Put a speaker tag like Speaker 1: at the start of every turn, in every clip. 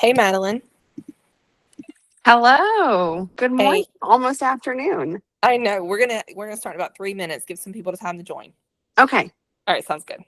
Speaker 1: Hey, Madeline.
Speaker 2: Hello. Good morning.
Speaker 1: Hey,
Speaker 2: Almost afternoon.
Speaker 1: I know we're gonna start in about 3 minutes. Give some people the time to join.
Speaker 2: Okay.
Speaker 1: All right, sounds good.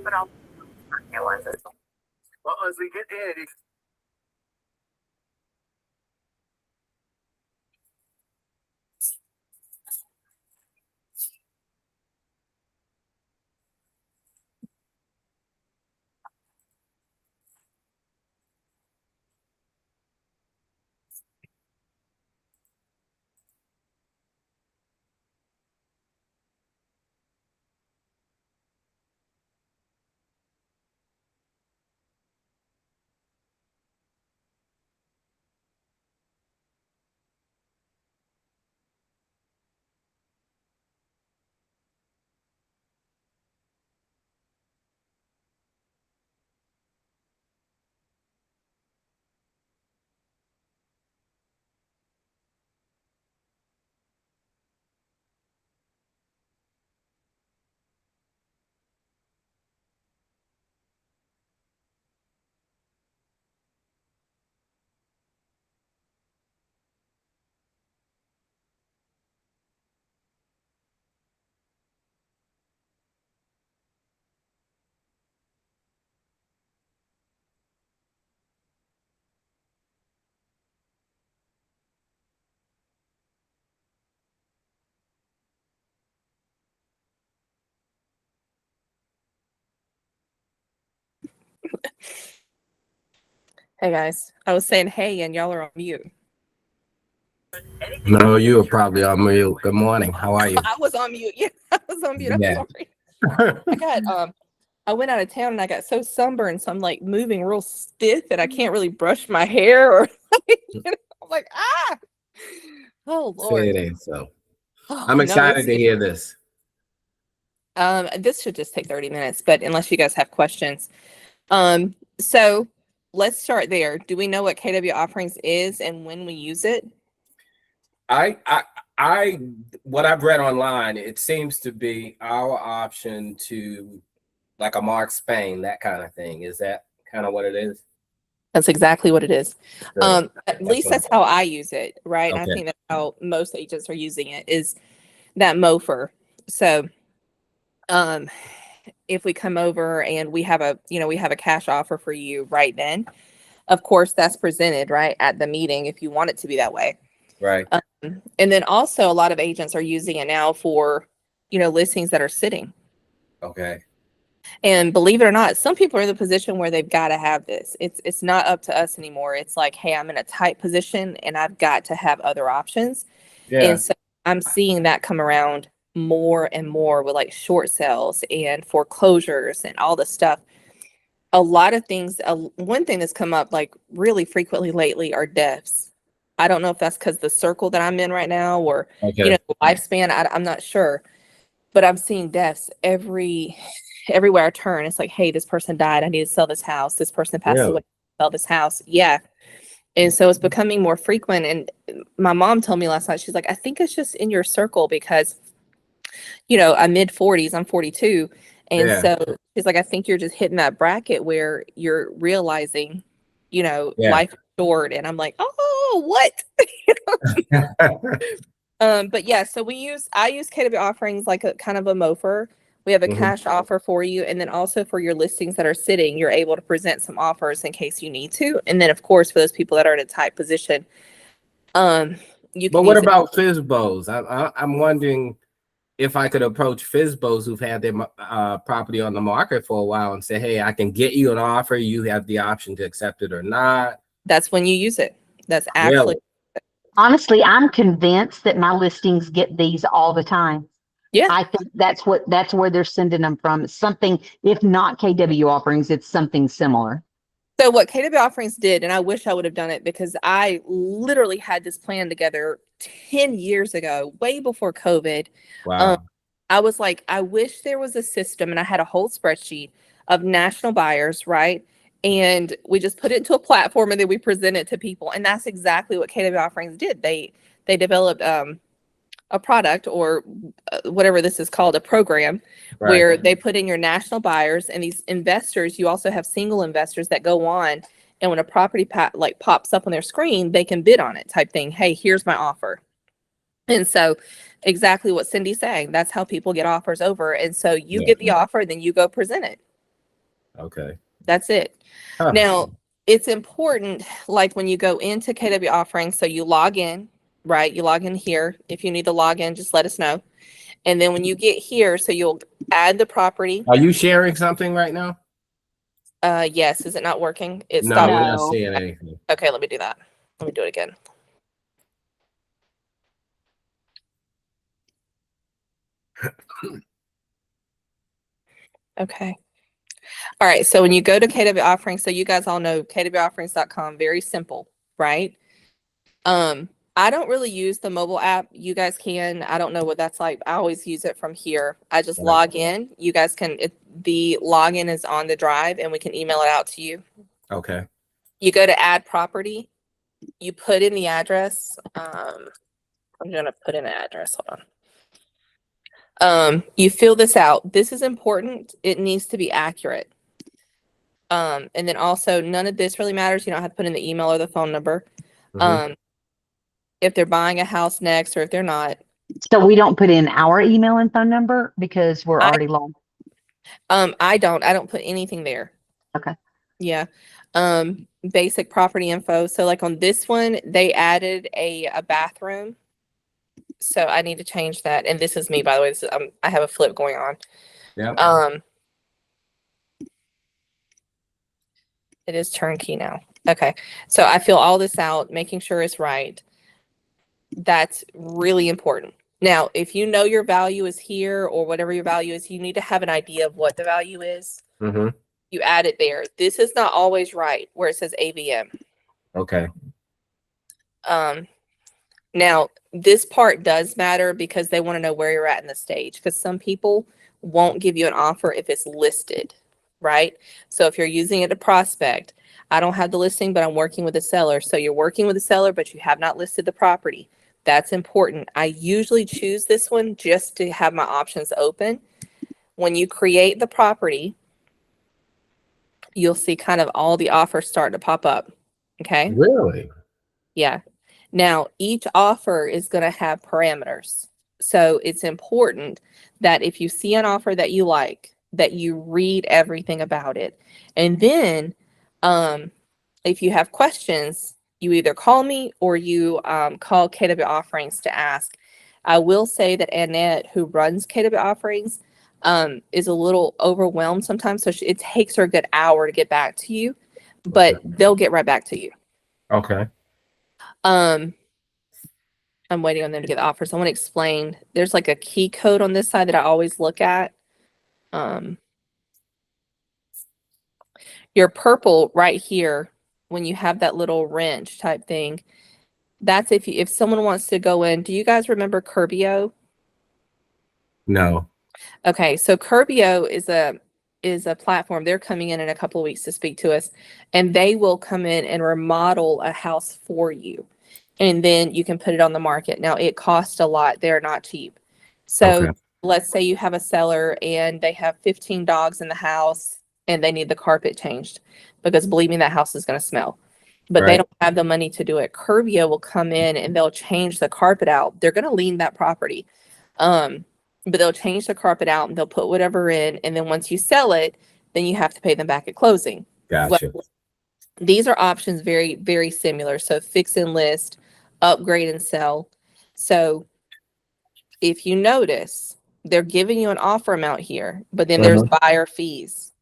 Speaker 2: But I'll realize it.
Speaker 3: Well, as we get in,
Speaker 1: Hey, guys. I was saying hey, and y'all are on mute.
Speaker 3: no, you were probably on mute. Good morning. How are you?
Speaker 1: I was on mute. Yeah, I was on mute. I'm
Speaker 3: Yeah.
Speaker 1: sorry. I went out of town and I got so sunburned, so I'm like moving real stiff, and I can't really brush my hair or I'm like, ah. Oh Lord.
Speaker 3: Say it ain't so.
Speaker 1: Oh,
Speaker 3: I'm
Speaker 1: no,
Speaker 3: excited to hear this.
Speaker 1: this should just take 30 minutes, but unless you guys have questions. So let's start there. Do we know what KW offerings is and when we use it?
Speaker 3: I what I've read online, it seems to be our option to like a Mark Spain, that kind of thing. Is that kind of what it is?
Speaker 1: That's exactly what it is.
Speaker 3: Good.
Speaker 1: At least
Speaker 3: what I
Speaker 1: that's how I use it, right? And I
Speaker 3: Okay.
Speaker 1: think that's how most agents are using it, is that MOFR. So if we come over and we have a cash offer for you right then, of course that's presented right at the meeting if you want it to be that way.
Speaker 3: Right.
Speaker 1: And then also a lot of agents are using it now for listings that are sitting.
Speaker 3: Okay.
Speaker 1: And believe it or not, some people are in the position where they've got to have this. It's not up to us anymore. It's like, hey, I'm in a tight position and I've got to have other options.
Speaker 3: Yeah.
Speaker 1: And so I'm seeing that come around more and more with like short sales and foreclosures and all this stuff. A lot of things, one thing that's come up like really frequently lately are deaths. I don't know if that's because the circle that I'm in right now or,
Speaker 3: Okay.
Speaker 1: lifespan, I'm not sure. But I'm seeing deaths everywhere I turn. It's like, hey, this person died. I need to sell this house. This person passed
Speaker 3: Really?
Speaker 1: away. Sell this house. Yeah. And so it's becoming more frequent. And my mom told me last night, she's like, I think it's just in your circle because, I'm mid 40s, I'm 42. And
Speaker 3: Yeah.
Speaker 1: so she's like, I think you're just hitting that bracket where you're realizing,
Speaker 3: Yeah.
Speaker 1: life is short. And I'm like, oh, what? But yeah, so I use KW offerings like a kind of a mofer. We have a
Speaker 3: Mhm.
Speaker 1: cash offer for you, and then also for your listings that are sitting, you're able to present some offers in case you need to. And then of course, for those people that are in a tight position, you
Speaker 3: But
Speaker 1: can
Speaker 3: what
Speaker 1: use it.
Speaker 3: about FISBOs? I'm wondering if I could approach FISBOs who've had their property on the market for a while and say, hey, I can get you an offer. You have the option to accept it or not.
Speaker 1: That's when you use it. That's
Speaker 3: Really?
Speaker 1: actually
Speaker 4: Honestly, I'm convinced that my listings get these all the time.
Speaker 1: Yeah.
Speaker 4: I think that's where they're sending them from. It's something, if not KW offerings, it's something similar.
Speaker 1: So what KW offerings did, and I wish I would have done it because I literally had this plan together 10 years ago, way before COVID.
Speaker 3: Wow.
Speaker 1: I was like, I wish there was a system, and I had a whole spreadsheet of national buyers, right? And we just put it into a platform and then we present it to people. And that's exactly what KW offerings did. They developed a product or whatever this is called, a program
Speaker 3: Right.
Speaker 1: where they put in your national buyers and these investors. You also have single investors that go on, and when a property pops up on their screen, they can bid on it type thing. Hey, here's my offer. And so exactly what Cindy's saying, that's how people get offers over. And so you
Speaker 3: Yeah.
Speaker 1: get the offer, then you go present it.
Speaker 3: Okay.
Speaker 1: That's it.
Speaker 3: Huh.
Speaker 1: Now, it's important, like when you go into KW offerings, so you log in, right? You log in here. If you need to log in, just let us know. And then when you get here, so you'll add the property.
Speaker 3: Are you sharing something right now?
Speaker 1: Yes. Is it not working? It
Speaker 3: No,
Speaker 1: stopped.
Speaker 3: we're not
Speaker 4: No.
Speaker 3: seeing anything.
Speaker 1: Okay, let me do that. Let me do it again. Okay. All right. So when you go to KW offerings, so you guys all know kwofferings.com, very simple, right? I don't really use the mobile app. You guys can. I don't know what that's like. I always use it from here. I just
Speaker 3: Right.
Speaker 1: log in. You guys can, the login is on the drive and we can email it out to you.
Speaker 3: Okay.
Speaker 1: You go to add property. You put in the address. I'm going to put in an address. Hold on. You fill this out. This is important. It needs to be accurate. And then also none of this really matters. You don't have to put in the email or the phone number.
Speaker 3: Mhm.
Speaker 1: If they're buying a house next or if they're not.
Speaker 4: So we don't put in our email and phone number because we're already logged.
Speaker 1: I don't put anything there.
Speaker 4: Okay.
Speaker 1: Yeah. Basic property info. So like on this one, they added a bathroom. So I need to change that. And this is me, by the way. This is, I have a flip going on.
Speaker 3: Yeah.
Speaker 1: It is turnkey now. Okay. So I fill all this out, making sure it's right. That's really important. Now, if you know your value is here or whatever your value is, you need to have an idea of what the value is.
Speaker 3: Mm-hmm.
Speaker 1: You add it there. This is not always right where it says AVM.
Speaker 3: Okay.
Speaker 1: Now this part does matter because they want to know where you're at in the stage, because some people won't give you an offer if it's listed, right? So if you're using it to prospect, I don't have the listing, but I'm working with the seller. So you're working with the seller, but you have not listed the property. That's important. I usually choose this one just to have my options open. When you create the property, you'll see kind of all the offers start to pop up. Okay.
Speaker 3: Really?
Speaker 1: Yeah. Now, each offer is going to have parameters. So it's important that if you see an offer that you like, that you read everything about it. And then if you have questions, you either call me or you call KW Offerings to ask. I will say that Annette, who runs KW Offerings, is a little overwhelmed sometimes. So it takes her a good hour to get back to you, but they'll get right back to you.
Speaker 3: Okay.
Speaker 1: I'm waiting on them to get the offers. I want to explain. There's like a key code on this side that I always look at. Your purple right here, when you have that little wrench type thing, that's if someone wants to go in. Do you guys remember Curbio?
Speaker 3: No.
Speaker 1: Okay, so Curbio is a platform. They're coming in a couple of weeks to speak to us, and they will come in and remodel a house for you, and then you can put it on the market. Now it costs a lot. They're not cheap. So
Speaker 3: Okay.
Speaker 1: let's say you have a seller and they have 15 dogs in the house and they need the carpet changed, because believe me, that house is going to smell. But they
Speaker 3: Right.
Speaker 1: don't have the money to do it. Curbio will come in and they'll change the carpet out. They're going to lien that property. But they'll change the carpet out and they'll put whatever in. And then once you sell it, then you have to pay them back at closing.
Speaker 3: Gotcha.
Speaker 1: Well, these are options very, very similar. So fix and list, upgrade and sell. So if you notice, they're giving you an offer amount here, but then there's buyer fees.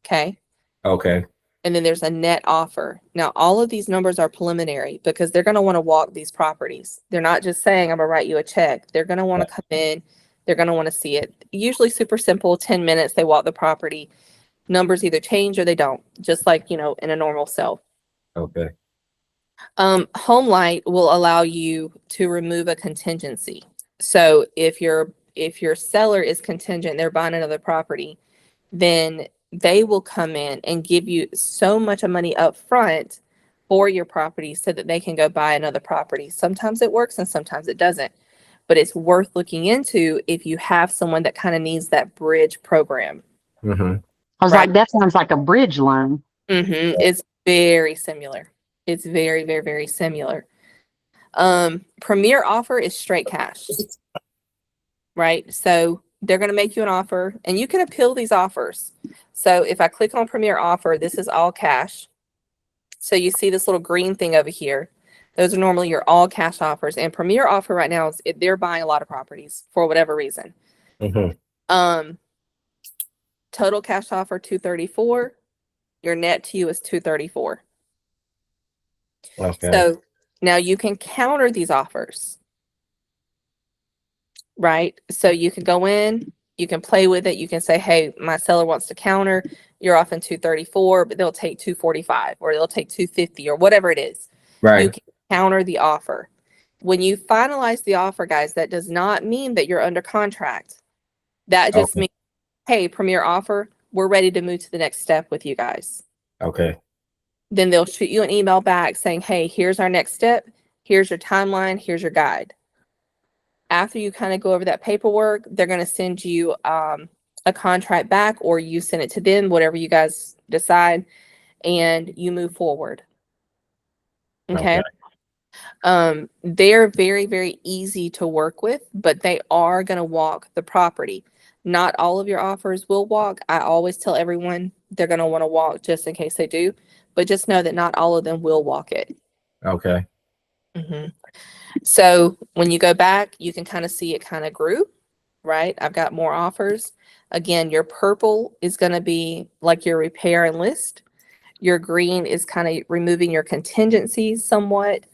Speaker 1: Okay.
Speaker 3: Okay.
Speaker 1: And then there's a net offer. Now, all of these numbers are preliminary because they're going to want to walk these properties. They're not just saying, I'm going to write you a check. They're going to want to come in. They're going to want to see it. Usually super simple, 10 minutes, they walk the property. Numbers either change or they don't, just like, in a normal sale.
Speaker 3: Okay.
Speaker 1: Home Light will allow you to remove a contingency. So if your seller is contingent, they're buying another property, then they will come in and give you so much money up front for your property so that they can go buy another property. Sometimes it works and sometimes it doesn't, but it's worth looking into if you have someone that kind of needs that bridge program.
Speaker 3: Mm-hmm.
Speaker 4: I was like, that sounds like a bridge loan.
Speaker 1: It's very similar. It's very, very, very similar. Premier offer is straight cash, right? So they're going to make you an offer and you can appeal these offers. So if I click on Premier offer, this is all cash. So you see this little green thing over here. Those are normally your all cash offers, and Premier offer right now is they're buying a lot of properties for whatever reason.
Speaker 3: Mm-hmm.
Speaker 1: Total cash offer 234. Your net to you is 234.
Speaker 3: Okay.
Speaker 1: So now you can counter these offers, right? So you can go in, you can play with it. You can say, hey, my seller wants to counter. You're off in 234, but they'll take 245 or they'll take 250 or whatever it is.
Speaker 3: Right.
Speaker 1: You can counter the offer. When you finalize the offer, guys, that does not mean that you're under contract. That just means, hey, Premier offer, we're ready to move to the next step with you guys.
Speaker 3: Okay.
Speaker 1: Then they'll shoot you an email back saying, hey, here's our next step. Here's your timeline. Here's your guide. After you kind of go over that paperwork, they're going to send you a contract back, or you send it to them, whatever you guys decide, and you move forward. Okay. They're very, very easy to work with, but they are going to walk the property. Not all of your offers will walk. I always tell everyone they're going to want to walk just in case they do, but just know that not all of them will walk it.
Speaker 3: Okay.
Speaker 1: So when you go back, you can kind of see it kind of grew, right? I've got more offers. Again, your purple is going to be like your repair and list. Your green is kind of removing your contingencies somewhat.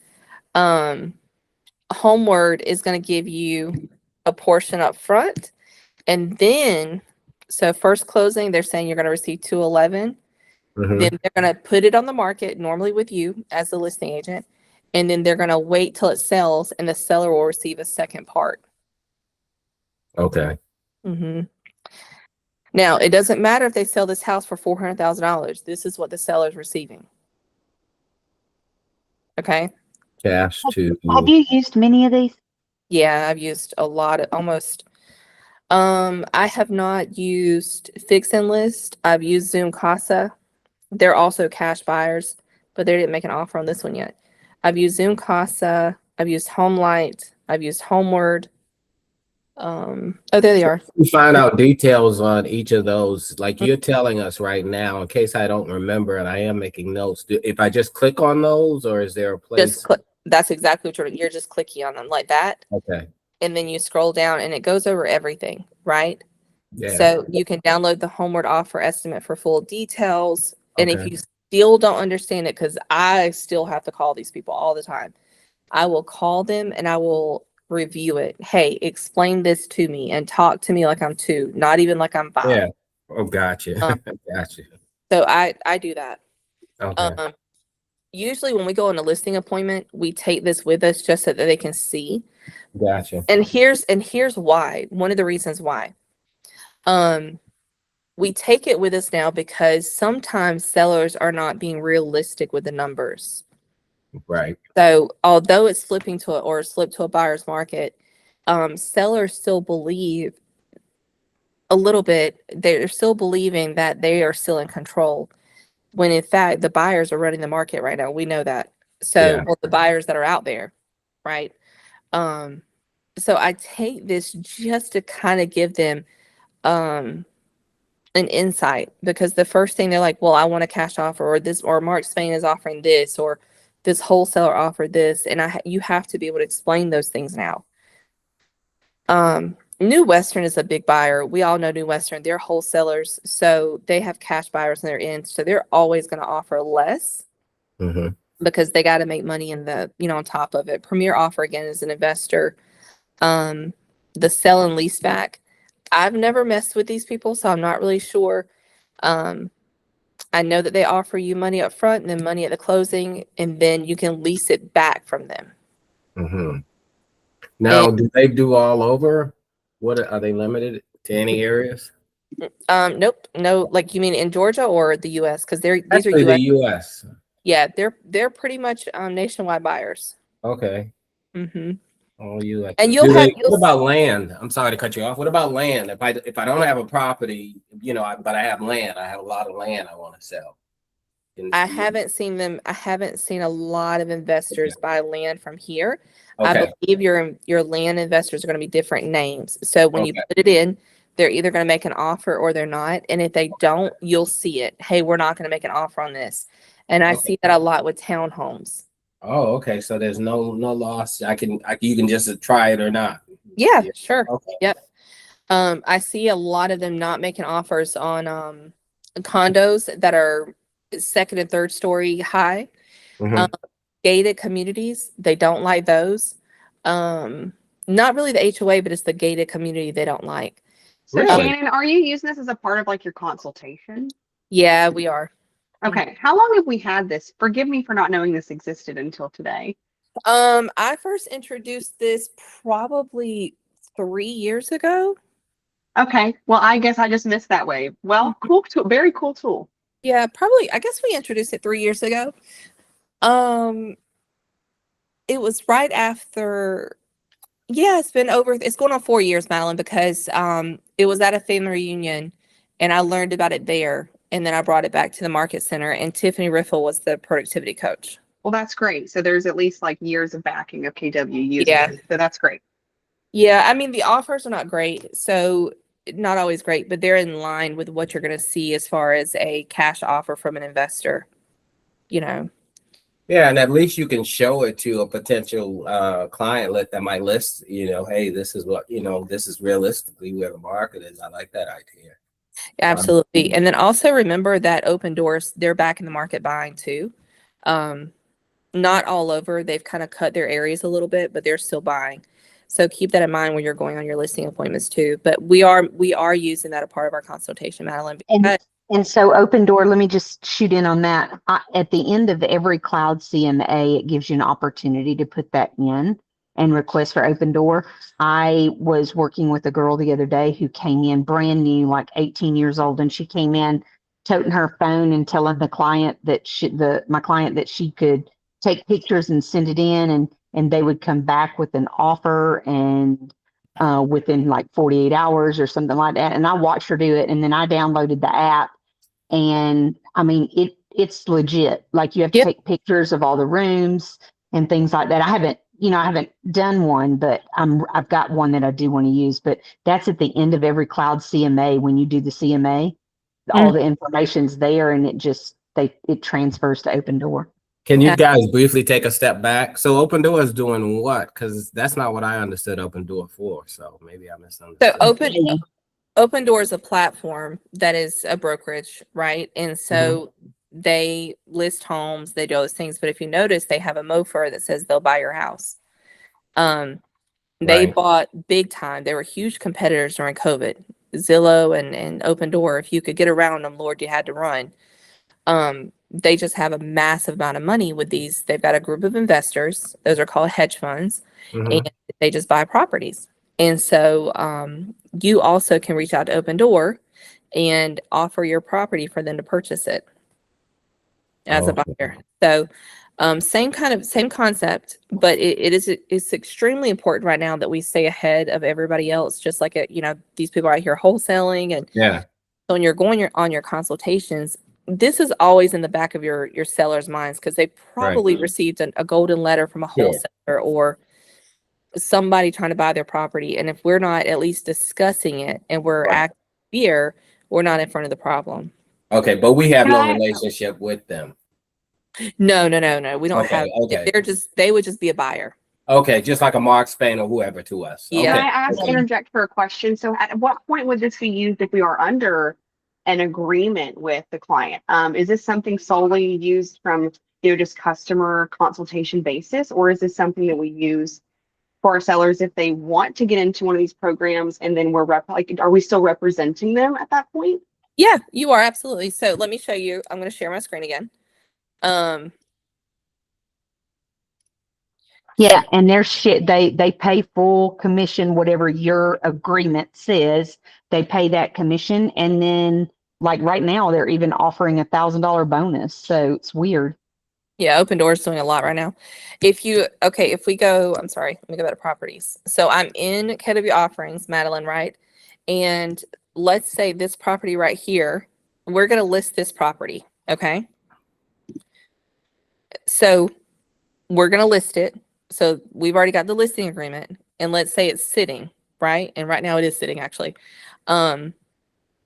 Speaker 1: Homeward is going to give you a portion up front. And then, so first closing, they're saying you're going to receive 211.
Speaker 3: Mm-hmm.
Speaker 1: Then they're going to put it on the market, normally with you as the listing agent. And then they're going to wait till it sells and the seller will receive a second part.
Speaker 3: Okay.
Speaker 1: Now, it doesn't matter if they sell this house for $400,000. This is what the seller's receiving. Okay.
Speaker 3: Cash to.
Speaker 4: Have you used many of these?
Speaker 1: Yeah, I've used a lot of almost. I have not used Fix and List. I've used Zoom Casa. They're also cash buyers, but they didn't make an offer on this one yet. I've used Zoom Casa. I've used Homelight. I've used Homeward. Oh, there they are.
Speaker 3: We find out details on each of those, like you're telling us right now, in case I don't remember, and I am making notes. If I just click on those, or is there a place?
Speaker 1: Just click. That's exactly what you're just clicking on them like that.
Speaker 3: Okay.
Speaker 1: And then you scroll down and it goes over everything, right?
Speaker 3: Yeah.
Speaker 1: So you can download the homeward offer estimate for full details. And if
Speaker 3: Okay.
Speaker 1: you still don't understand it, because I still have to call these people all the time, I will call them and I will review it. Hey, explain this to me and talk to me like I'm two, not even like I'm five.
Speaker 3: Yeah. Oh, gotcha.
Speaker 1: Um,
Speaker 3: Gotcha.
Speaker 1: So I do that.
Speaker 3: Okay.
Speaker 1: Usually when we go on a listing appointment, we take this with us just so that they can see.
Speaker 3: Gotcha.
Speaker 1: And here's why. One of the reasons why. We take it with us now because sometimes sellers are not being realistic with the numbers.
Speaker 3: Right.
Speaker 1: So although it's flipping to or slipped to a buyer's market, sellers still believe a little bit, they're still believing that they are still in control. When in fact the buyers are running the market right now. We know that. So
Speaker 3: Yeah.
Speaker 1: well, the buyers that are out there, right? So I take this just to kind of give them an insight, because the first thing they're like, well, I want a cash offer, or this, or Mark Spain is offering this, or this wholesaler offered this, and you have to be able to explain those things now. New Western is a big buyer. We all know New Western. They're wholesalers, so they have cash buyers in their end, so they're always going to offer less because they got to make money in the, on top of it. Premier Offer, again, is an investor. The sell and lease back, I've never messed with these people, so I'm not really sure. I know that they offer you money up front and then money at the closing, and then you can lease it back from them.
Speaker 3: Now, do they do all over? What are they limited to any areas?
Speaker 1: Nope, no. Like, you mean in Georgia or the U.S.? Because these are
Speaker 3: Actually,
Speaker 1: U.S.
Speaker 3: the U.S.
Speaker 1: Yeah, they're pretty much nationwide buyers.
Speaker 3: Okay.
Speaker 1: Mm-hmm.
Speaker 3: Oh, U.S.
Speaker 1: And
Speaker 3: What about land? I'm sorry to cut you off. What about land? If I don't have a property, but I have land, I have a lot of land I want to sell.
Speaker 1: I haven't seen a lot of investors buy land from here.
Speaker 3: Okay.
Speaker 1: I believe your land investors are going to be different names. So when you put it in, they're either going to make an offer or they're not. And if they don't, you'll see it. Hey, we're not going to make an offer on this. And I see that a lot with townhomes.
Speaker 3: Oh, okay. So there's no loss. You can just try it or not.
Speaker 1: Yeah, sure.
Speaker 3: Okay.
Speaker 1: Yep. I see a lot of them not making offers on condos that are second and third story high. Gated communities, they don't like those. Not really the HOA, but it's the gated community they don't like.
Speaker 2: So
Speaker 3: Really?
Speaker 2: Shannon, are you using this as a part of like your consultation?
Speaker 1: Yeah, we are.
Speaker 2: Okay. How long have we had this? Forgive me for not knowing this existed until today.
Speaker 1: I first introduced this probably 3 years ago.
Speaker 2: Okay. Well, I guess I just missed that wave. Well, cool tool, very cool tool.
Speaker 1: Yeah, probably. I guess we introduced it 3 years ago. It was right after. Yeah, it's going on 4 years, Madeline, because it was at a family reunion, and I learned about it there, and then I brought it back to the market center, and Tiffany Riffle was the productivity coach.
Speaker 2: Well, that's great. So there's at least like years of backing of KW using it. So that's great.
Speaker 1: Yeah, I mean, the offers are not great, so not always great, but they're in line with what you're going to see as far as a cash offer from an investor,
Speaker 3: Yeah, and at least you can show it to a potential client that might list, hey, this is what, this is realistically where the market is. I like that idea.
Speaker 1: Absolutely. And then also remember that Open Doors, they're back in the market buying too. Not all over. They've kind of cut their areas a little bit, but they're still buying. So keep that in mind when you're going on your listing appointments too. But we are using that a part of our consultation, Madeline.
Speaker 4: And so Open Door, let me just shoot in on that. At the end of every cloud CMA, it gives you an opportunity to put that in and request for Open Door. I was working with a girl the other day who came in brand new, like 18 years old, and she came in toting her phone and telling the client that my client that she could take pictures and send it in, and they would come back with an offer and within like 48 hours or something like that. And I watched her do it, and then I downloaded the app. And I mean, it's legit. Like you have to take pictures of all the rooms and things like that. I haven't done one, but I've got one that I do want to use. But that's at the end of every cloud CMA. When you do the CMA, all the information's there, and it transfers to Open Door.
Speaker 3: Can you guys briefly take a step back? So Open Door is doing what? Because that's not what I understood Open Door for. So maybe I misunderstood.
Speaker 1: So Open Door is a platform that is a brokerage, right? And so they list homes, they do those things. But if you notice, they have a MOFR that says they'll buy your house. They
Speaker 3: Right.
Speaker 1: bought big time. They were huge competitors during COVID. Zillow and Open Door. If you could get around them, Lord, you had to run. They just have a massive amount of money with these. They've got a group of investors. Those are called hedge funds, and they just buy properties. And so you also can reach out to Open Door and offer your property for them to purchase it as a buyer. So same concept, but it's extremely important right now that we stay ahead of everybody else. Just like these people out here wholesaling, and
Speaker 3: Yeah.
Speaker 1: so when you're going on your consultations, this is always in the back of your sellers' minds, because they probably received a golden letter from a wholesaler or somebody trying to buy their property. And if we're not at least discussing it and we're acting fear, we're not in front of the problem.
Speaker 3: Okay, but we have
Speaker 2: Can
Speaker 3: no
Speaker 2: I-
Speaker 3: relationship with them.
Speaker 1: No. We don't have.
Speaker 3: Okay.
Speaker 1: They would just be a buyer.
Speaker 3: Okay, just like a Mark Spain or whoever to us.
Speaker 1: Yeah.
Speaker 2: Can
Speaker 3: Okay.
Speaker 2: I interject for a question? So at what point would this be used if we are under an agreement with the client? Is this something solely used from, just customer consultation basis, or is this something that we use for our sellers if they want to get into one of these programs, and then are we still representing them at that point?
Speaker 1: Yeah, you are, absolutely. So let me show you. I'm going to share my screen again.
Speaker 4: Yeah, and their shit, they pay full commission, whatever your agreement says. They pay that commission, and then like right now, they're even offering $1,000 bonus. So it's weird.
Speaker 1: Yeah, Open Door is doing a lot right now. If we go, I'm sorry, let me go back to properties. So I'm in KW Offerings, Madeline, right? And let's say this property right here, we're going to list this property, okay? So we're going to list it. So we've already got the listing agreement, and let's say it's sitting, right? And right now it is sitting, actually. I'm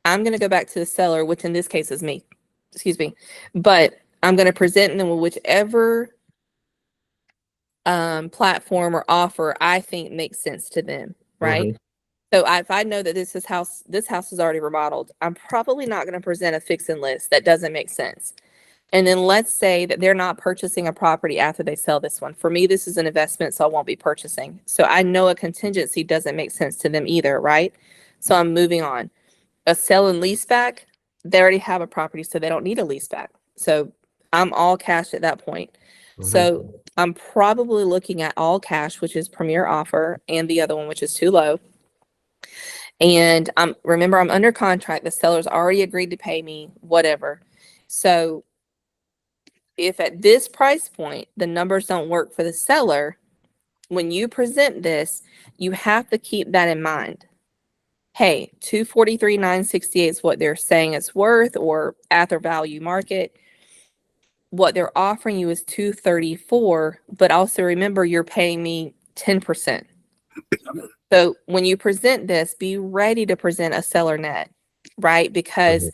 Speaker 1: going to go back to the seller, which in this case is me, excuse me, but I'm going to present them with whichever platform or offer I think makes sense to them, right? So if I know that this house is already remodeled, I'm probably not going to present a fix and list that doesn't make sense. And then let's say that they're not purchasing a property after they sell this one. For me, this is an investment, so I won't be purchasing. So I know a contingency doesn't make sense to them either, right? So I'm moving on. A sell and lease back, they already have a property, so they don't need a lease back. So I'm all cash at that point. So I'm probably looking at all cash, which is premier offer, and the other one, which is too low. And remember, I'm under contract. The seller's already agreed to pay me whatever. So if at this price point, the numbers don't work for the seller, when you present this, you have to keep that in mind. Hey, $243,968 is what they're saying it's worth, or at their value market. What they're offering you is $234, but also remember you're paying me 10%. So when you present this, be ready to present a seller net, right? Because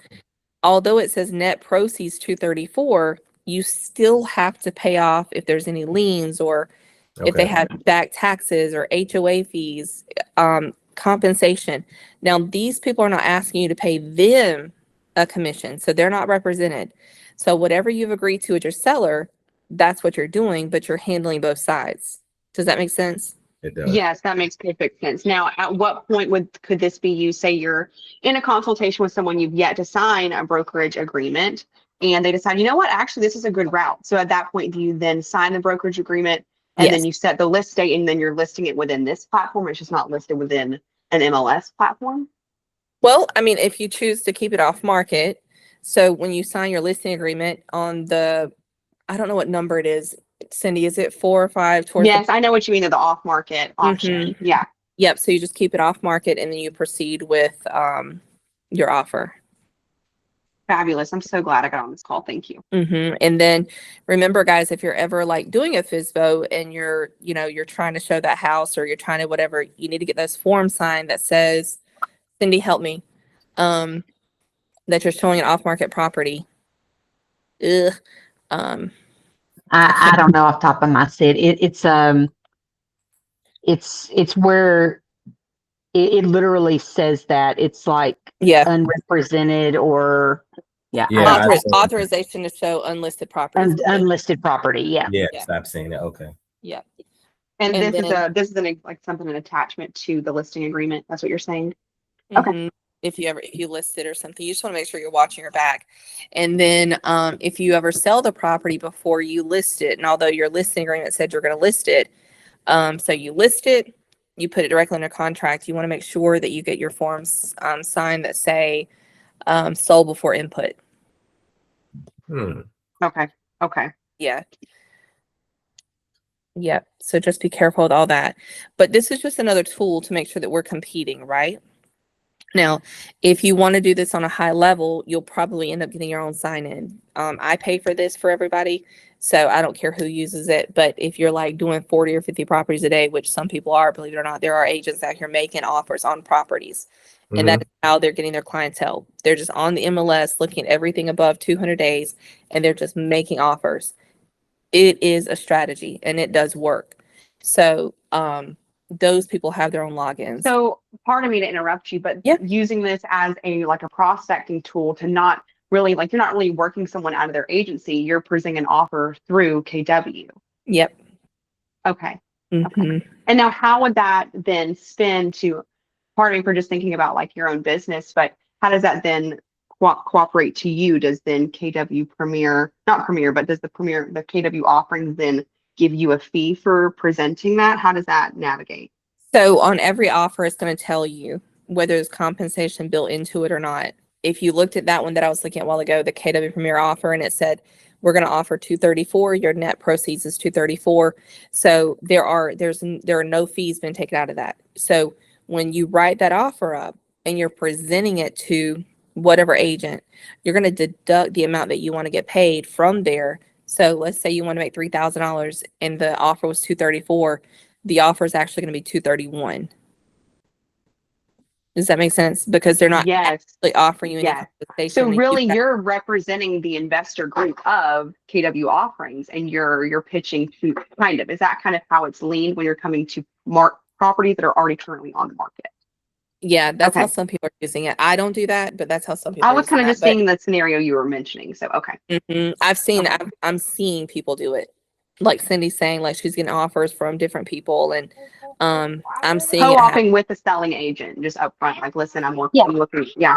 Speaker 1: although it says net proceeds $234, you still have to pay off if there's any liens, or if they have back taxes or HOA fees, compensation. Now, these people are not asking you to pay them a commission, so they're not represented. So whatever you've agreed to with your seller, that's what you're doing, but you're handling both sides. Does that make sense?
Speaker 3: It does.
Speaker 2: Yes, that makes perfect sense. Now, at what point could this be used? Say you're in a consultation with someone, you've yet to sign a brokerage agreement, and they decide, you know what, actually, this is a good route. So at that point, do you then sign the brokerage agreement, and then you set the list date, and then you're listing it within this platform? It's just not listed within an MLS platform?
Speaker 1: Well, I mean, if you choose to keep it off market, so when you sign your listing agreement on I don't know what number it is, Cindy, is it 4 or 5?
Speaker 2: Yes, I know what you mean, the off market option. Yeah.
Speaker 1: Yep. So you just keep it off market, and then you proceed with your offer.
Speaker 2: Fabulous. I'm so glad I got on this call. Thank you.
Speaker 1: And then remember, guys, if you're ever like doing a FSBO and you're trying to show that house, or you're trying to whatever, you need to get those forms signed that says, Cindy, help me, that you're showing an off-market property.
Speaker 4: I don't know off the top of my head. It's where it literally says that it's like
Speaker 1: Yeah.
Speaker 4: unrepresented or
Speaker 3: Yeah,
Speaker 1: Authorization to show unlisted properties.
Speaker 4: unlisted property. Yeah.
Speaker 3: Yeah,
Speaker 1: Yeah.
Speaker 3: stop saying it. Okay.
Speaker 1: Yeah.
Speaker 2: And
Speaker 1: And
Speaker 2: this is like something, an attachment to the listing agreement. That's what you're saying. Okay.
Speaker 1: Mhm. If you list it or something, you just want to make sure you're watching your back. And then if you ever sell the property before you list it, and although your listing agreement said you're going to list it, so you list it, you put it directly under contract, you want to make sure that you get your forms signed that say sold before input.
Speaker 2: Okay. Okay.
Speaker 1: Yeah. Yeah. So just be careful with all that. But this is just another tool to make sure that we're competing, right? Now, if you want to do this on a high level, you'll probably end up getting your own sign-in. I pay for this for everybody, so I don't care who uses it. But if you're like doing 40 or 50 properties a day, which some people are, believe it or not, there are agents out here making offers on properties. And that is how they're getting their clientele. They're just on the MLS looking at everything above 200 days, and they're just making offers. It is a strategy, and it does work. So, those people have their own logins.
Speaker 2: So pardon me to interrupt you, but
Speaker 1: Yeah.
Speaker 2: using this as a prospecting tool to not really you're not really working someone out of their agency. You're presenting an offer through KW.
Speaker 1: Yep.
Speaker 2: Okay.
Speaker 1: Mhm.
Speaker 2: And now how would that then spin to, pardon me for just thinking about like your own business, but how does that then cooperate to you? Does then KW not Premier, but does the KW offerings then give you a fee for presenting that? How does that navigate?
Speaker 1: So on every offer, it's going to tell you whether there's compensation built into it or not. If you looked at that one that I was looking at a while ago, the KW Premier offer, and it said, we're going to offer 234, your net proceeds is 234. So there are no fees been taken out of that. So when you write that offer up and you're presenting it to whatever agent, you're going to deduct the amount that you want to get paid from there. So let's say you want to make $3,000 and the offer was 234. The offer is actually going to be 231. Does that make sense? Because they're not actually offering you any compensation.
Speaker 2: So really you're representing the investor group of KW offerings, and you're pitching to is that kind of how it's leaned when you're coming to properties that are already currently on the market?
Speaker 1: Yeah, that's how some people are using it. I don't do that, but that's how some people
Speaker 2: I was kind of just seeing the scenario you were mentioning. So, okay.
Speaker 1: I'm seeing people do it. Like Cindy's saying, like she's getting offers from different people, and I'm seeing
Speaker 2: co-oping with the selling agent just up front. Like, listen, I'm looking. Yeah.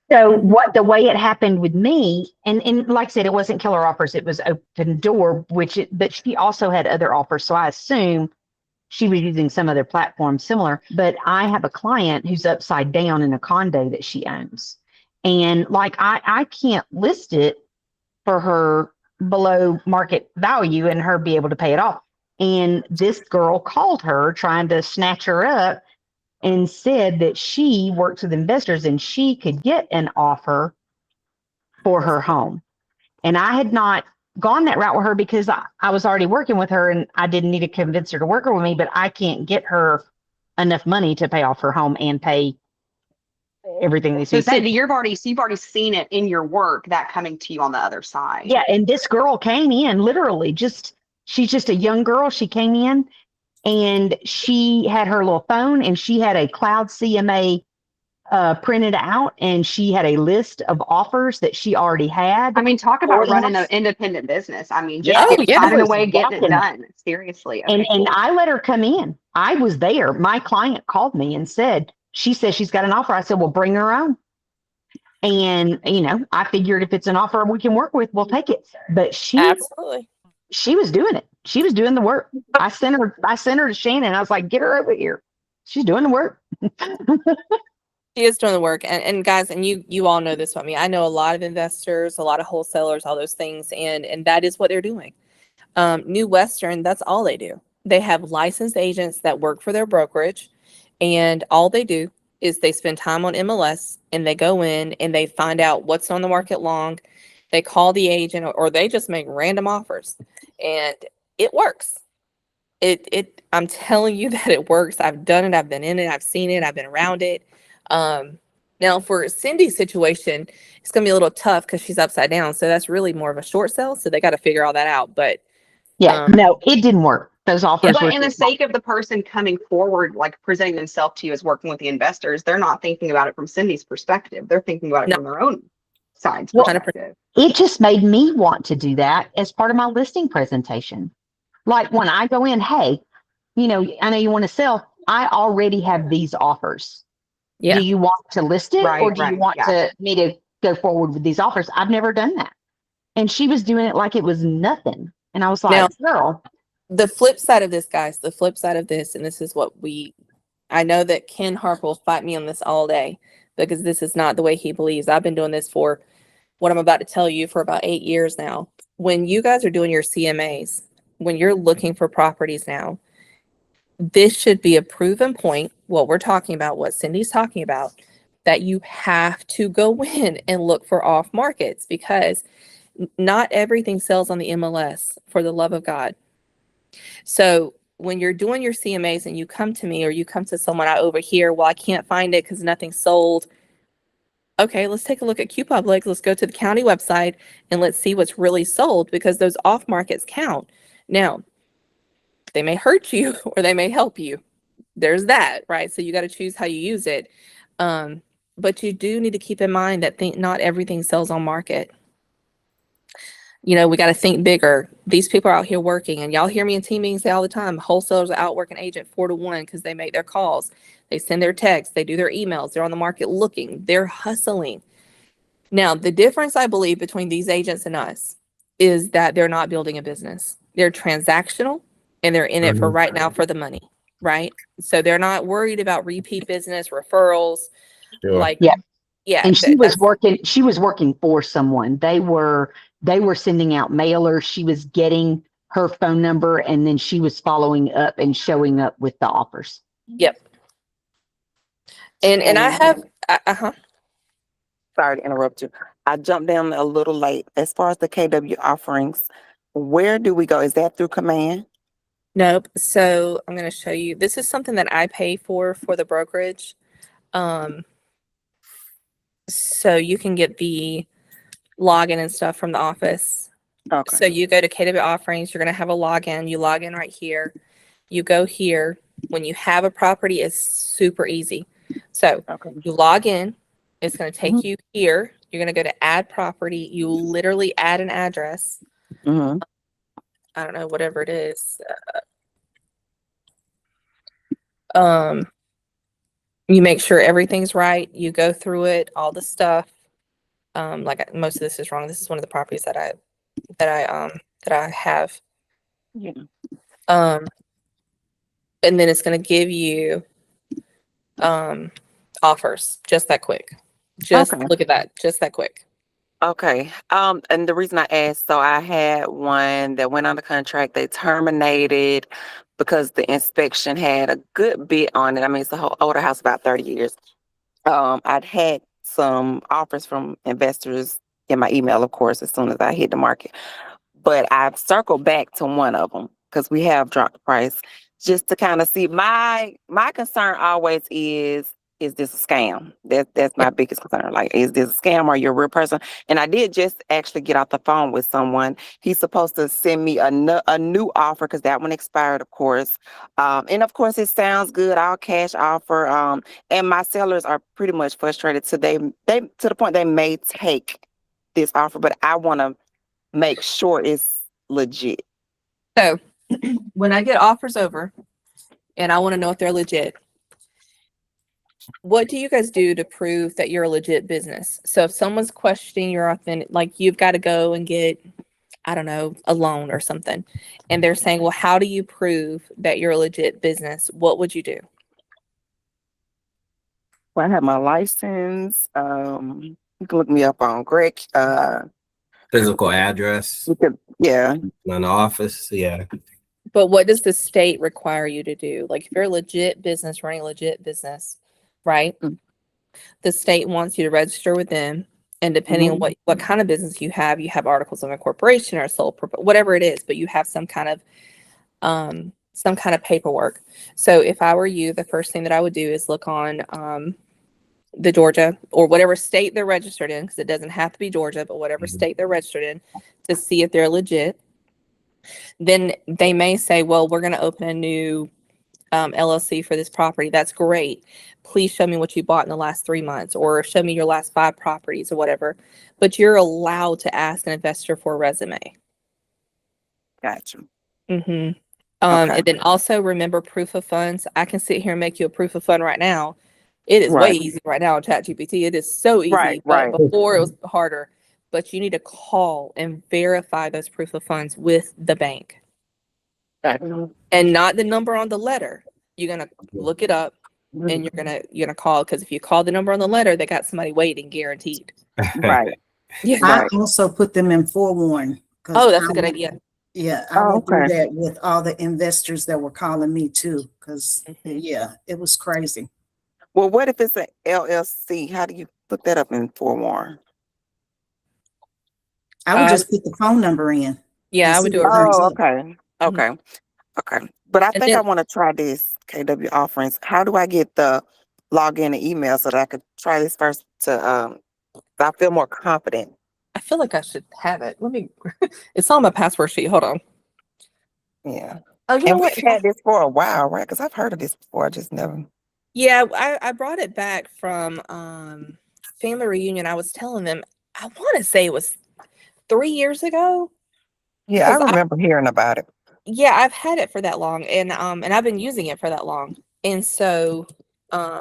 Speaker 4: So the way it happened with me, and like I said, it wasn't Keller Offers, it was Open Door, but she also had other offers. So I assume she was using some other platform similar. But I have a client who's upside down in a condo that she owns, and like I can't list it for her below market value and her be able to pay it off. And this girl called her trying to snatch her up and said that she works with investors and she could get an offer for her home. And I had not gone that route with her because I was already working with her and I didn't need to convince her to work with me, but I can't get her enough money to pay off her home and pay everything they
Speaker 2: so Cindy, you've already seen it in your work, that coming to you on the other side.
Speaker 4: Yeah. And this girl came in literally she's just a young girl. She came in and she had her little phone and she had a cloud CMA printed out, and she had a list of offers that she already had.
Speaker 2: I mean, talk about running an independent business. I mean, just finding a way of getting it done. Seriously. Okay,
Speaker 4: and I let her come in. I was there. My client called me and she says she's got an offer. I said, well, bring her on. And, I figured if it's an offer we can work with, we'll take it. But she was doing it. She was doing the work. I sent her to Shannon. I was like, get her over here. She's doing the work.
Speaker 1: She is doing the work. And guys, and you all know this about me. I know a lot of investors, a lot of wholesalers, all those things. And that is what they're doing. New Western, that's all they do. They have licensed agents that work for their brokerage. And all they do is they spend time on MLS and they go in and they find out what's on the market long. They call the agent or they just make random offers, and it works. I'm telling you that it works. I've done it. I've been in it. I've seen it. I've been around it. Now for Cindy's situation, it's going to be a little tough because she's upside down. So that's really more of a short sell. So they got to figure all that out. But
Speaker 4: no, it didn't work. Those offers
Speaker 2: But
Speaker 4: were
Speaker 2: in the sake of the person coming forward, like presenting themselves to you as working with the investors, they're not thinking about it from Cindy's perspective. They're thinking about it
Speaker 1: No.
Speaker 2: from their own side's
Speaker 4: Well,
Speaker 2: perspective.
Speaker 4: it just made me want to do that as part of my listing presentation. Like when I go in, hey, I know you want to sell. I already have these offers.
Speaker 1: Yeah.
Speaker 4: Do you want to list it, or
Speaker 2: Right,
Speaker 4: do you
Speaker 2: right,
Speaker 4: want
Speaker 2: yeah.
Speaker 4: me to go forward with these offers? I've never done that. And she was doing it like it was nothing. And I was like, girl.
Speaker 1: The flip side of this, guys, the flip side of this, and this is what I know that Ken Harper will fight me on this all day because this is not the way he believes. I've been doing this for what I'm about to tell you for about 8 years now. When you guys are doing your CMAs, when you're looking for properties now, this should be a proven point, what we're talking about, what Cindy's talking about, that you have to go in and look for off markets because not everything sells on the MLS, for the love of God. So when you're doing your CMAs and you come to me or you come to someone over here, well, I can't find it because nothing's sold. Okay, let's take a look at QPublic. Let's go to the county website and let's see what's really sold because those off markets count. Now, they may hurt you or they may help you. There's that, right? So you got to choose how you use it. But you do need to keep in mind that not everything sells on market. We got to think bigger. These people are out here working, and y'all hear me in team meetings say all the time, wholesalers are out working agent 4 to 1 because they make their calls. They send their texts. They do their emails. They're on the market looking. They're hustling. Now, the difference I believe between these agents and us is that they're not building a business. They're transactional, and they're in it for right now for the money, right? So they're not worried about repeat business, referrals.
Speaker 3: Sure.
Speaker 1: Yeah.
Speaker 4: And she was working for someone. They were sending out mailers. She was getting her phone number, and then she was following up and showing up with the offers.
Speaker 1: Yep. And I have
Speaker 5: Sorry to interrupt you. I jumped down a little late. As far as the KW offerings, where do we go? Is that through Command?
Speaker 1: Nope. So I'm going to show you. This is something that I pay for the brokerage. So you can get the login and stuff from the office.
Speaker 5: Okay.
Speaker 1: So you go to KW offerings, you're going to have a login. You log in right here. You go here. When you have a property, it's super easy. So you log in. It's going to take you here. You're going to go to add property. You literally add an address.
Speaker 5: Mm-hmm.
Speaker 1: I don't know, whatever it is. You make sure everything's right. You go through it, all the stuff. Like most of this is wrong. This is one of the properties that I have.
Speaker 5: Yeah.
Speaker 1: And then it's going to give you offers just that quick. Just look at that, just that quick.
Speaker 5: Okay. And the reason I asked, so I had one that went under contract. They terminated because the inspection had a good bit on it. I mean, it's a whole older house, about 30 years. I'd had some offers from investors in my email, of course, as soon as I hit the market. But I've circled back to one of them because we have dropped the price just to kind of see. My concern always is this a scam? That's my biggest concern. Like, is this a scam or you're a real person? And I did just actually get off the phone with someone. He's supposed to send me a new offer because that one expired, of course. And of course, it sounds good. All cash offer. And my sellers are pretty much frustrated. So they to the point they may take this offer, but I want to make sure it's legit.
Speaker 1: So when I get offers over and I want to know if they're legit, what do you guys do to prove that you're a legit business? So if someone's questioning your authentic, like you've got to go and get, I don't know, a loan or something, and they're saying, well, how do you prove that you're a legit business? What would you do?
Speaker 5: Well, I have my license. You can look me up on Greg.
Speaker 3: Physical address,
Speaker 5: Yeah.
Speaker 3: an office, yeah.
Speaker 1: But what does the state require you to do? Like if you're a legit business, running a legit business, right? The state wants you to register with them. And depending on what kind of business you have articles of incorporation or sole whatever it is, but you have some kind of paperwork. So if I were you, the first thing that I would do is look on the Georgia or whatever state they're registered in, because it doesn't have to be Georgia, but whatever state they're registered in, to see if they're legit. Then they may say, well, we're going to open a new LLC for this property. That's great. Please show me what you bought in the last 3 months, or show me your last 5 properties or whatever. But you're allowed to ask an investor for a resume.
Speaker 5: Gotcha.
Speaker 1: Mm-hmm.
Speaker 5: Okay.
Speaker 1: And then also remember proof of funds. I can sit here and make you a proof of fund right now. It is way
Speaker 5: Right.
Speaker 1: easy right now on ChatGPT. It is so easy,
Speaker 5: Right,
Speaker 1: but
Speaker 5: right.
Speaker 1: before it was harder. But you need to call and verify those proof of funds with the bank,
Speaker 5: Gotcha.
Speaker 1: and not the number on the letter. You're gonna look it up, and you're gonna call, because if you call the number on the letter, they got somebody waiting, guaranteed.
Speaker 5: Right.
Speaker 1: Yeah.
Speaker 6: I
Speaker 5: Right.
Speaker 6: also put them in forewarn. 'Cause
Speaker 1: Oh, that's
Speaker 6: I
Speaker 1: a good
Speaker 6: would-
Speaker 1: idea.
Speaker 6: Yeah, I
Speaker 5: Oh,
Speaker 6: would do
Speaker 5: okay.
Speaker 6: that with all the investors that were calling me too, because
Speaker 1: Mhm.
Speaker 6: yeah, it was crazy.
Speaker 5: Well, what if it's an LLC? How do you look that up in forewarn?
Speaker 6: I would
Speaker 1: Um,
Speaker 6: just put the phone number in.
Speaker 1: Yeah,
Speaker 6: and
Speaker 1: I would
Speaker 6: see
Speaker 1: do it.
Speaker 6: what comes
Speaker 5: Oh,
Speaker 6: up.
Speaker 5: okay. Okay. Okay. But I
Speaker 1: And
Speaker 5: think I
Speaker 1: then
Speaker 5: want to try this KW offerings. How do I get the login and email so that I could try this first to so I feel more confident?
Speaker 1: I feel like I should have it. Let me. It's on my password sheet. Hold on.
Speaker 5: Yeah.
Speaker 1: Oh, you know
Speaker 5: And
Speaker 1: what?
Speaker 5: we've had this for a while, right? Because I've heard of this before. I just never.
Speaker 1: Yeah, I brought it back from family reunion. I was telling them, I want to say it was 3 years ago.
Speaker 5: Yeah, I
Speaker 1: 'Cause
Speaker 5: remember hearing about it.
Speaker 1: yeah, I've had it for that long, and I've been using it for that long. And so um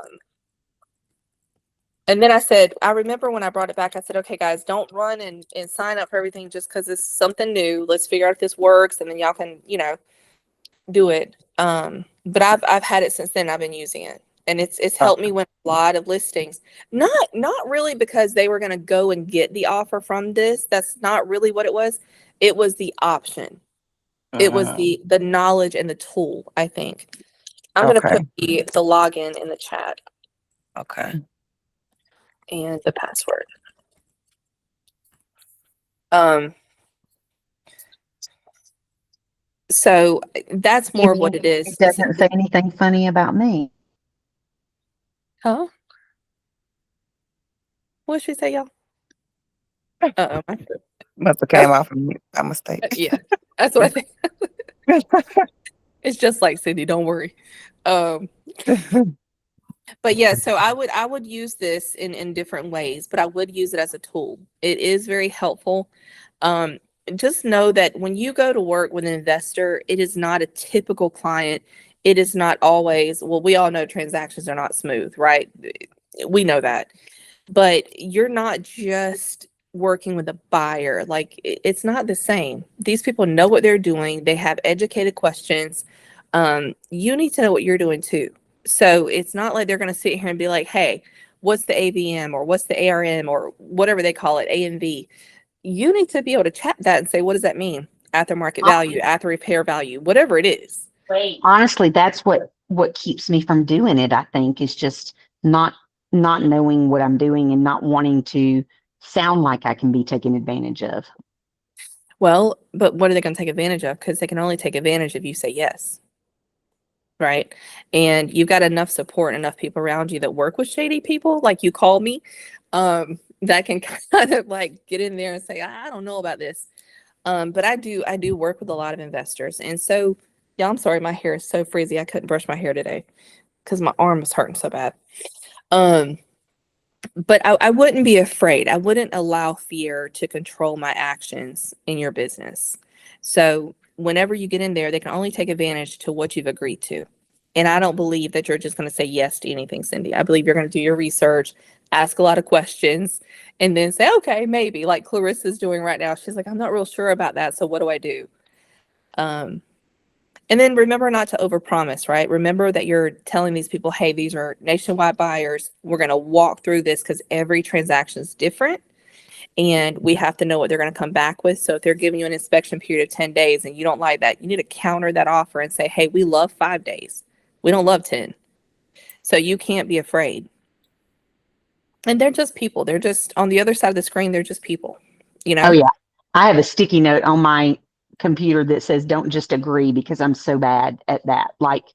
Speaker 1: and then I said, I remember when I brought it back, I said, okay, guys, don't run and sign up for everything just because it's something new. Let's figure out if this works, and then y'all can, do it. But I've had it since then. I've been using it, and it's helped me win a lot of listings. Not really because they were gonna go and get the offer from this. That's not really what it was. It was the option. It was
Speaker 5: Mhm.
Speaker 1: the knowledge and the tool, I think. I'm gonna
Speaker 5: Okay.
Speaker 1: put the login in the chat
Speaker 5: Okay.
Speaker 1: and the password. Um, so that's more of what it is.
Speaker 4: It doesn't say anything funny about me.
Speaker 1: Huh? What did she say, y'all? Uh-oh.
Speaker 5: Must have came off of me by mistake.
Speaker 1: Yeah, that's what I think. It's just like Cindy, don't worry. But yeah, so I would use this in different ways, but I would use it as a tool. It is very helpful. Just know that when you go to work with an investor, it is not a typical client. It is not always, well, we all know transactions are not smooth, right? We know that. But you're not just working with a buyer. Like it's not the same. These people know what they're doing. They have educated questions. You need to know what you're doing too. So it's not like they're going to sit here and be like, hey, what's the AVM or what's the ARM or whatever they call it, AMV. You need to be able to chat that and say, what does that mean? At the market value, at the repair value, whatever it is.
Speaker 4: Honestly, that's what keeps me from doing it, I think, is just not knowing what I'm doing and not wanting to sound like I can be taken advantage of.
Speaker 1: Well, but what are they going to take advantage of? Because they can only take advantage if you say yes. Right. And you've got enough support, enough people around you that work with shady people, like you call me, that can kind of like get in there and say, I don't know about this. But I do work with a lot of investors. And so, yeah, I'm sorry, my hair is so frizzy. I couldn't brush my hair today because my arm was hurting so bad. But I wouldn't be afraid. I wouldn't allow fear to control my actions in your business. So whenever you get in there, they can only take advantage to what you've agreed to. And I don't believe that you're just going to say yes to anything, Cindy. I believe you're going to do your research, ask a lot of questions, and then say, okay, maybe, like Clarissa's doing right now. She's like, I'm not real sure about that. So what do I do? And then remember not to overpromise, right? Remember that you're telling these people, hey, these are nationwide buyers. We're going to walk through this because every transaction is different. And we have to know what they're going to come back with. So if they're giving you an inspection period of 10 days and you don't like that, you need to counter that offer and say, hey, we love 5 days. We don't love 10. So you can't be afraid. And they're just people. They're just on the other side of the screen. They're just people,
Speaker 4: Oh yeah. I have a sticky note on my computer that says, don't just agree, because I'm so bad at that. Like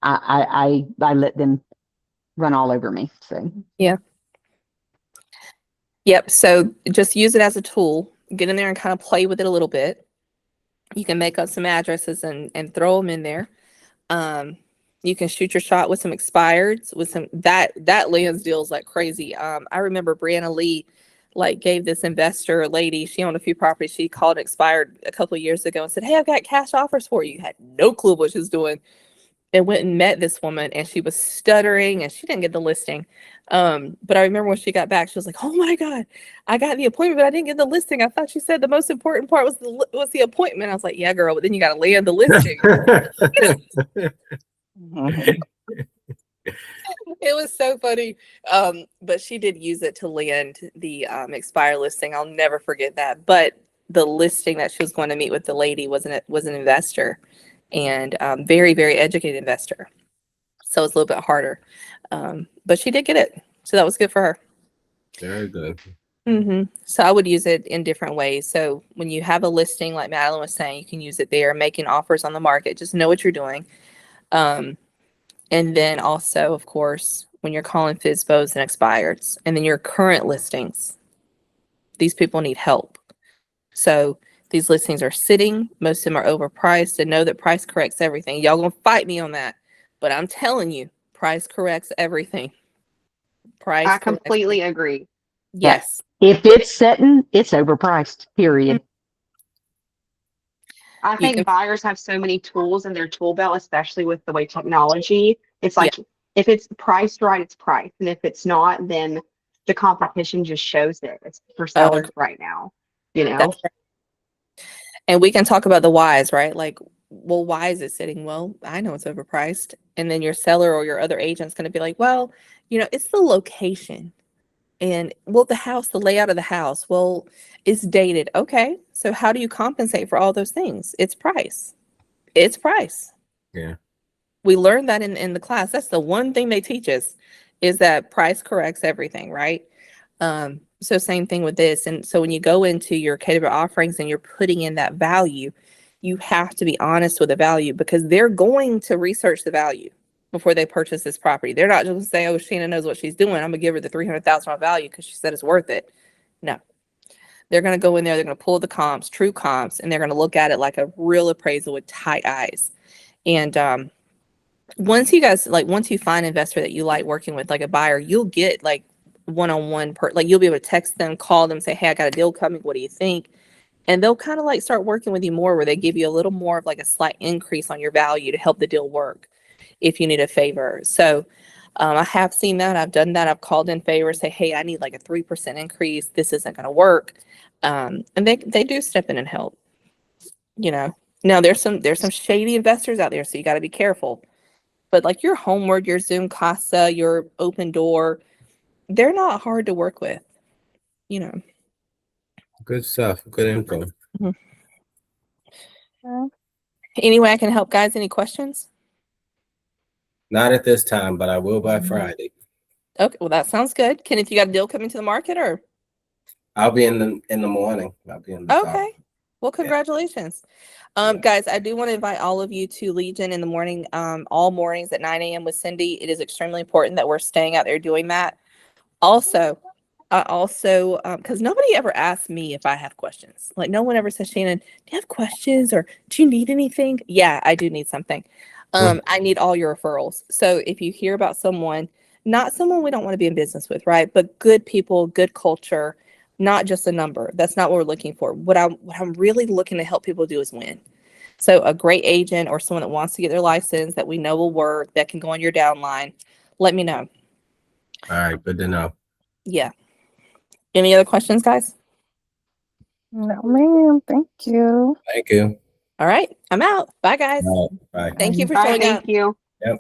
Speaker 4: I let them run all over me. So
Speaker 1: yeah. Yep. So just use it as a tool. Get in there and kind of play with it a little bit. You can make up some addresses and throw them in there. You can shoot your shot with some expireds, with some that lands deals like crazy. I remember Brianna Lee like gave this investor lady, she owned a few properties, she called expired a couple of years ago and said, "Hey, I've got cash offers for you." Had no clue what she was doing, and went and met this woman, and she was stuttering and she didn't get the listing. But I remember when she got back, she was like, "Oh my God, I got the appointment, but I didn't get the listing. I thought you said the most important part was the appointment." I was like, "Yeah, girl, but then you got to land the listing." It was so funny. But she did use it to land the expire listing. I'll never forget that. But the listing that she was going to meet with the lady was an investor, and very, very educated investor. So it's a little bit harder. But she did get it. So that was good for her.
Speaker 3: Very good.
Speaker 1: So I would use it in different ways. So when you have a listing, like Madeline was saying, you can use it there, making offers on the market. Just know what you're doing. And then also, of course, when you're calling FSBOs and expireds, and then your current listings, these people need help. So these listings are sitting, most of them are overpriced, and know that price corrects everything. Y'all gonna fight me on that, but I'm telling you, price corrects everything. Price.
Speaker 2: I completely agree.
Speaker 1: Yes.
Speaker 4: If it's setting, it's overpriced, period.
Speaker 2: I think buyers have so many tools in their tool belt, especially with the way technology. It's like if it's priced right, it's priced. And if it's not, then the competition just shows it. It's for sellers right now, you know?
Speaker 1: That's right. And we can talk about the whys, right? Like, well, why is it sitting? Well, I know it's overpriced. And then your seller or your other agent's going to be like, well, it's the location. And well, the layout of the house, well, it's dated. Okay. So how do you compensate for all those things? It's price. It's price.
Speaker 3: Yeah.
Speaker 1: We learned that in the class. That's the one thing they teach us, is that price corrects everything, right? So same thing with this. And so when you go into your category offerings and you're putting in that value, you have to be honest with the value, because they're going to research the value before they purchase this property. They're not just going to say, "Oh, Shannon knows what she's doing, I'm gonna give her the $300,000 value because she said it's worth it." No, they're going to go in there, they're going to pull the comps, true comps, and they're going to look at it like a real appraisal with tight eyes. And once you find an investor that you like working with, like a buyer, you'll get like one-on-one you'll be able to text them, call them, say, "Hey, I got a deal coming, what do you think?" And they'll kind of like start working with you more, where they give you a little more of like a slight increase on your value to help the deal work if you need a favor. So I have seen that. I've done that. I've called in favors, say, "Hey, I need like a 3% increase. This isn't going to work." And they do step in and help. Now there's some shady investors out there, so you got to be careful. But like your Homeward, your Zoom Casa, your Open Door, they're not hard to work with.
Speaker 3: Good stuff. Good info.
Speaker 1: Any way I can help, guys? Any questions?
Speaker 3: Not at this time, but I will by Friday.
Speaker 1: Okay, well, that sounds good. Kenneth, you got a deal coming to the market, or?
Speaker 3: I'll be in the morning. I'll be in the
Speaker 1: Okay. Well, congratulations. Guys, I do want to invite all of you to Legion in the morning, all mornings at 9 a.m. with Cindy. It is extremely important that we're staying out there doing that. Also, because nobody ever asks me if I have questions. Like, no one ever says, "Shannon, do you have questions, or do you need anything?" Yeah, I do need something. I need all your referrals. So if you hear about someone, not someone we don't want to be in business with, right? But good people, good culture, not just a number. That's not what we're looking for. What I'm really looking to help people do is win. So a great agent or someone that wants to get their license that we know will work, that can go on your downline, let me know.
Speaker 3: All right, good to know.
Speaker 1: Yeah. Any other questions, guys?
Speaker 7: No, ma'am. Thank you.
Speaker 3: Thank you.
Speaker 1: All right, I'm out. Bye, guys.
Speaker 3: All right, bye.
Speaker 1: Thank you for
Speaker 2: All right,
Speaker 1: showing up.
Speaker 2: thank you.
Speaker 3: Yep.